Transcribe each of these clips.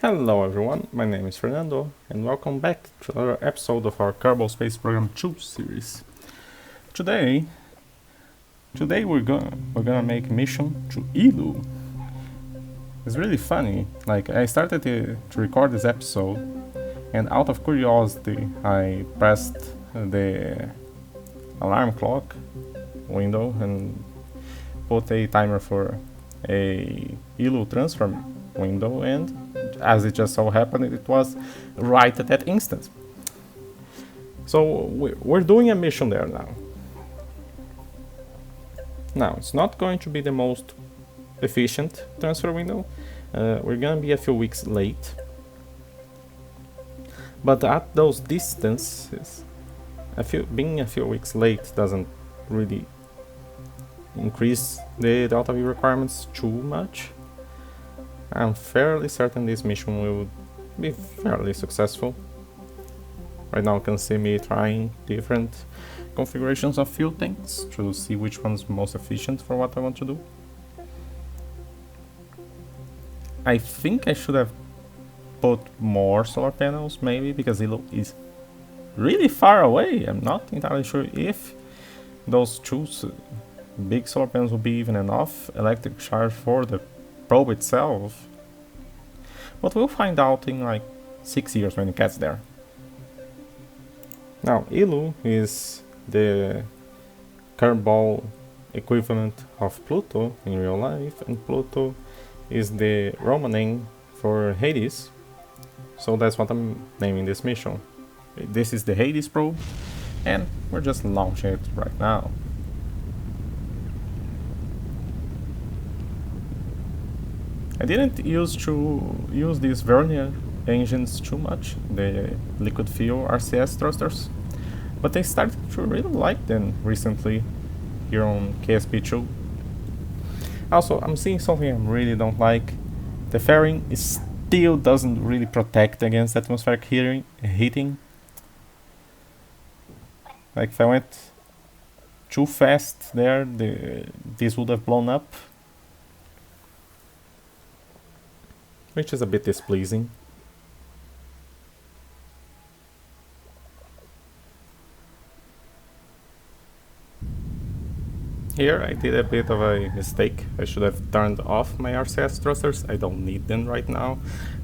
Hello everyone, my name is Fernando and welcome back to another episode of our Kerbal Space Program 2 series. Today we're gonna make a mission to Eeloo. It's really funny, like I started to record this episode and out of curiosity I pressed the alarm clock window and put a timer for a Eeloo transfer window, and as it just so happened, it was right at that instant. So we're doing a mission there now. Now, it's not going to be the most efficient transfer window. We're gonna be a few weeks late. But at those distances, being a few weeks late doesn't really increase the delta V requirements too much. I'm fairly certain this mission will be fairly successful. Right now you can see me trying different configurations of fuel tanks to see which one's most efficient for what I want to do. I think I should have put more solar panels maybe, because Eeloo is really far away. I'm not entirely sure if those two big solar panels will be even enough electric charge for the probe itself, but we'll find out in like 6 years when it gets there. Now, Eeloo is the Kerbal equivalent of Pluto in real life, and Pluto is the Roman name for Hades, so that's what I'm naming this mission. This is the Hades probe, and we're just launching it right now. I didn't use these Vernier engines too much, the liquid fuel RCS thrusters, but I started to really like them recently here on KSP 2. Also, I'm seeing something I really don't like. The fairing still doesn't really protect against atmospheric heating. Like if I went too fast there, this would have blown up, which is a bit displeasing. Here I did a bit of a mistake. I should have turned off my RCS thrusters. I don't need them right now.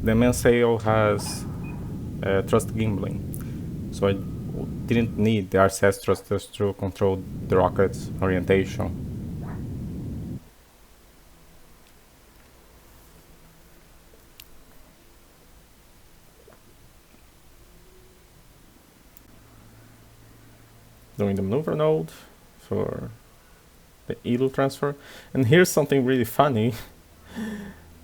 The mainsail has thrust gimbaling, so I didn't need the RCS thrusters to control the rocket's orientation. Doing the maneuver node for the Eeloo transfer. And here's something really funny.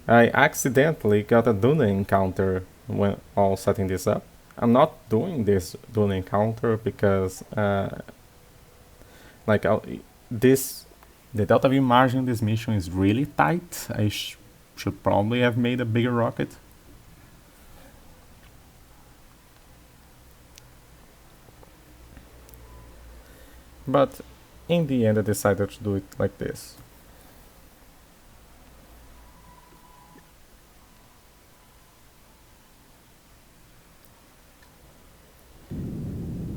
I accidentally got a Duna encounter when all setting this up. I'm not doing this Duna encounter because the delta V margin in this mission is really tight. I should probably have made a bigger rocket. But in the end I decided to do it like this.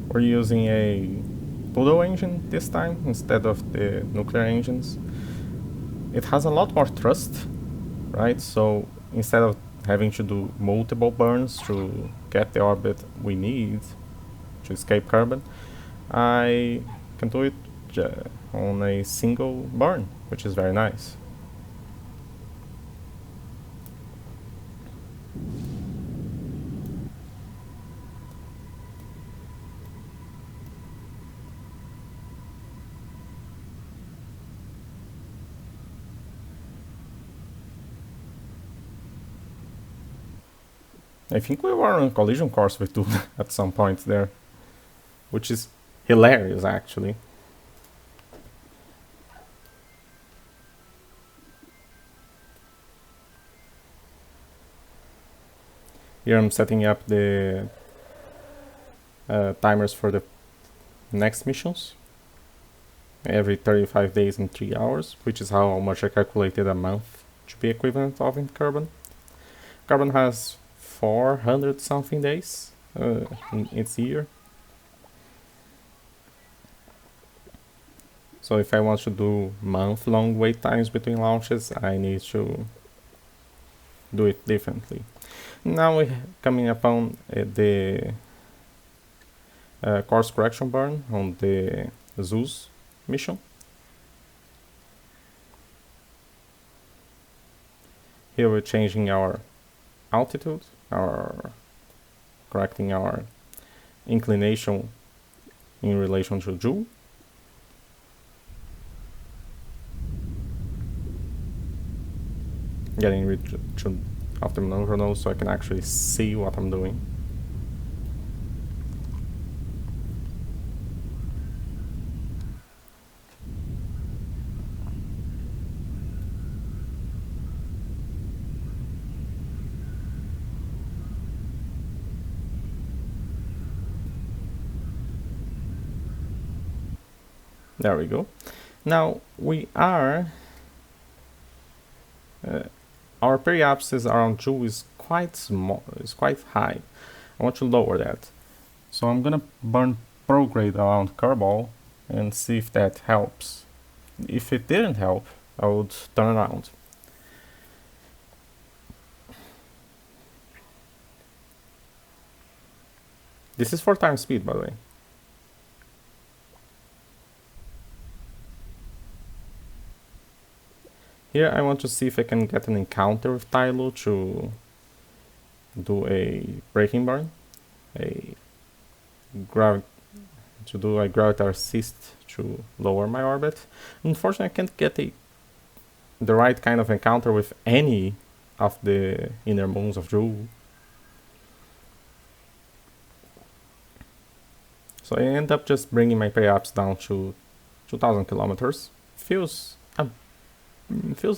We're using a Pluto engine this time instead of the nuclear engines. It has a lot more thrust, right? So instead of having to do multiple burns to get the orbit we need to escape carbon, I can do it on a single burn, which is very nice. I think we were on collision course with Duna at some point there, which is hilarious actually. Here I'm setting up the timers for the next missions every 35 days and 3 hours, which is how much I calculated a month to be equivalent of in Carbon. Carbon has 400 something days in its year. So if I want to do month-long wait times between launches, I need to do it differently. Now we're coming upon the course correction burn on the Zeus mission. Here we're changing our altitude, correcting our inclination in relation to Joule. Getting rid of the maneuver node so I can actually see what I'm doing. There we go. Now we are our periapsis around Joule is quite small, is quite high. I want to lower that. So I'm gonna burn prograde around Kerbal and see if that helps. If it didn't help, I would turn around. This is 4 times speed, by the way. Here I want to see if I can get an encounter with Eeloo to do a braking burn, to do a gravity assist to lower my orbit. Unfortunately, I can't get the right kind of encounter with any of the inner moons of Joule. So I end up just bringing my periaps down to 2,000 kilometers. Feels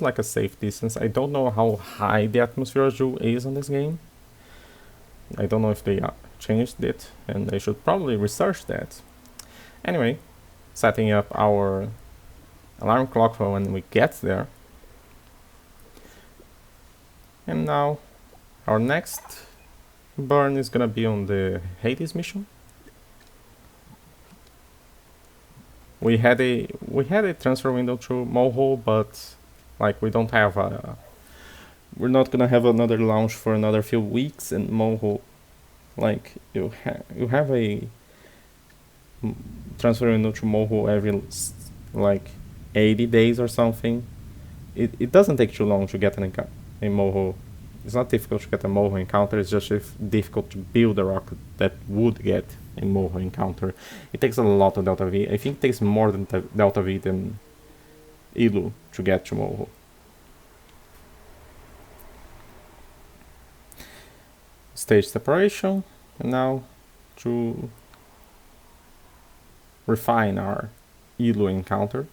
like a safe distance. I don't know how high the atmosphere of Joule is on this game. I don't know if they changed it, and they should probably research that. Anyway, setting up our alarm clock for when we get there. And now our next burn is gonna be on the Hades mission. We had a transfer window through Moho, but like we don't have we're not gonna have another launch for another few weeks, and Moho, like you have a transfer window to Moho every like 80 days or something. It doesn't take too long to get a Moho. It's not difficult to get a Moho encounter, it's just difficult to build a rocket that would get a Moho encounter. It takes a lot of Delta V. I think it takes more than Delta V than Eeloo to get to Moho. Stage separation, and now to refine our Eeloo encounter.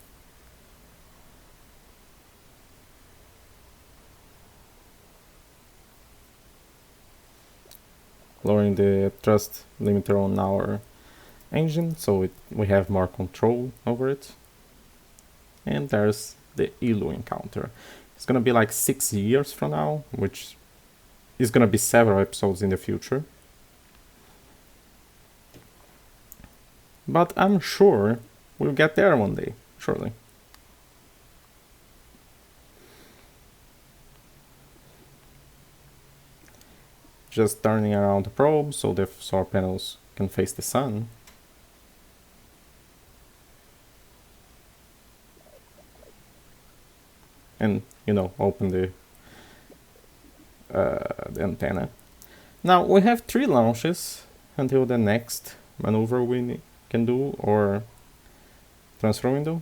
Lowering the thrust limiter on our engine so we have more control over it. And there's the Eeloo encounter. It's gonna be like 6 years from now, which is gonna be several episodes in the future. But I'm sure we'll get there one day, surely. Just turning around the probe so the solar panels can face the sun. And, you know, open the antenna. Now we have 3 launches until the next maneuver we can do, or transfer window.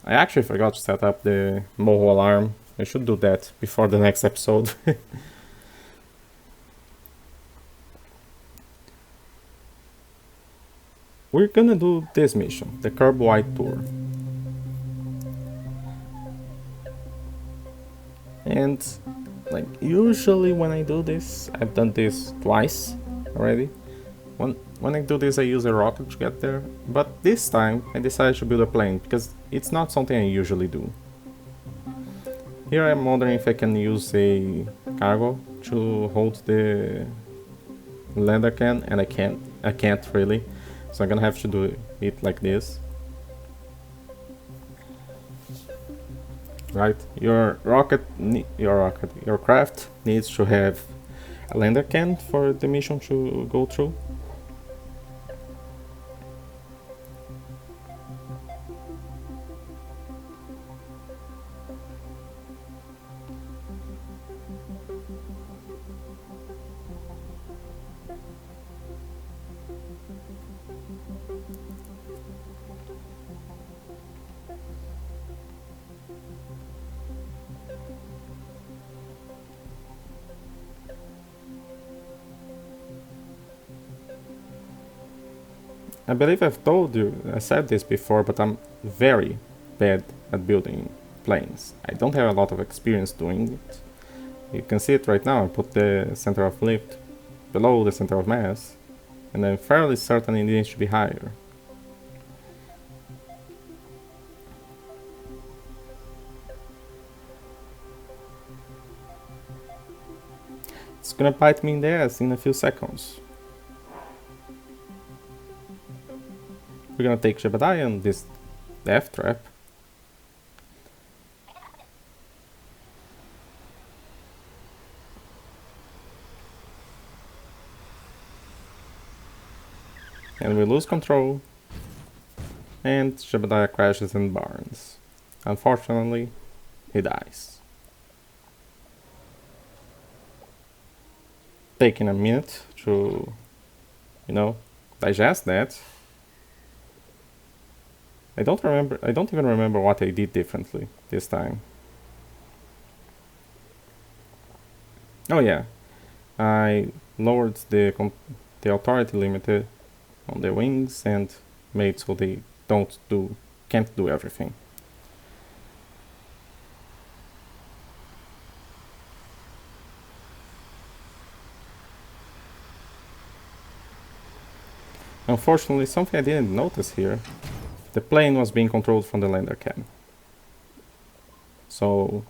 I actually forgot to set up the Moho alarm. I should do that before the next episode. We're gonna do this mission, the Curb White Tour. And like usually when I do this, I've done this twice already. When I do this I use a rocket to get there, but this time I decided to build a plane because it's not something I usually do. Here I'm wondering if I can use a cargo to hold the lander can, and I can't really, so I'm gonna have to do it like this. Right, your craft needs to have a lander can for the mission to go through. I believe I said this before, but I'm very bad at building planes. I don't have a lot of experience doing it. You can see it right now. I put the center of lift below the center of mass, and I'm fairly certain it needs to be higher. It's gonna bite me in the ass in a few seconds. We're gonna take Jebediah on this death trap. And we lose control. And Jebediah crashes and burns. Unfortunately, he dies. Taking a minute to, digest that. I don't even remember what I did differently this time. Oh yeah, I lowered the authority limiter on the wings and made so they can't do everything. Unfortunately, something I didn't notice here. The plane was being controlled from the lander can. So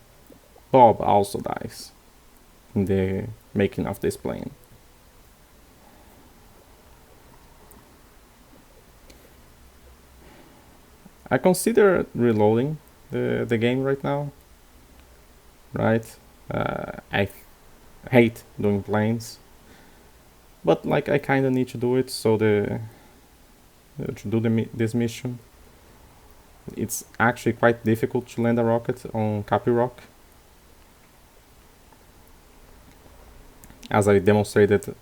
Bob also dies in the making of this plane. I consider reloading the game right now. Right? I hate doing planes. But like I kinda need to do it so this mission. It's actually quite difficult to land a rocket on Kappy Rock, as I demonstrated.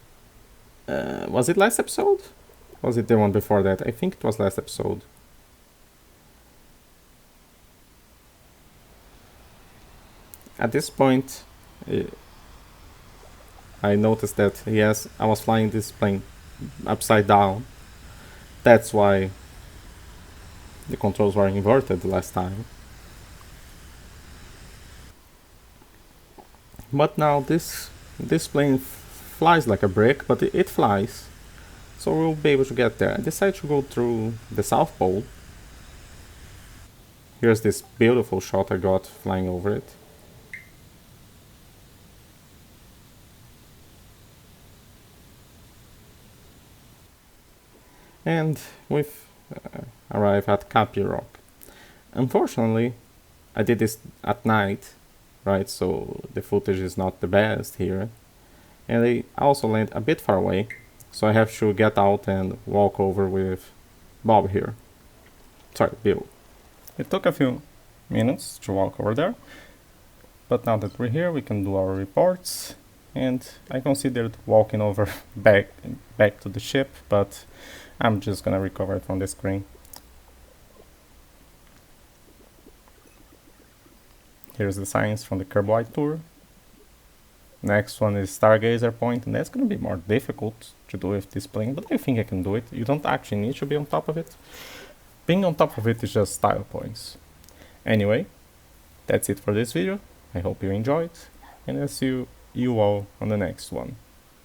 Was it last episode? Was it the one before that? I think it was last episode. At this point, I noticed that yes, I was flying this plane upside down. That's why the controls were inverted last time. But now this plane flies like a brick, but it flies. So we'll be able to get there. I decided to go through the South Pole. Here's this beautiful shot I got flying over it. And we've arrived at Kappy Rock. Unfortunately, I did this at night, right? So the footage is not the best here. And I also land a bit far away, so I have to get out and walk over with Bob here. Sorry, Bill. It took a few minutes to walk over there, but now that we're here, we can do our reports. And I considered walking over back to the ship, but I'm just gonna recover it from the screen. Here's the signs from the Curb-Wide tour. Next one is Stargazer Point, and that's gonna be more difficult to do with this plane, but I think I can do it. You don't actually need to be on top of it. Being on top of it is just style points. Anyway, that's it for this video. I hope you enjoyed, and I'll see you all on the next one.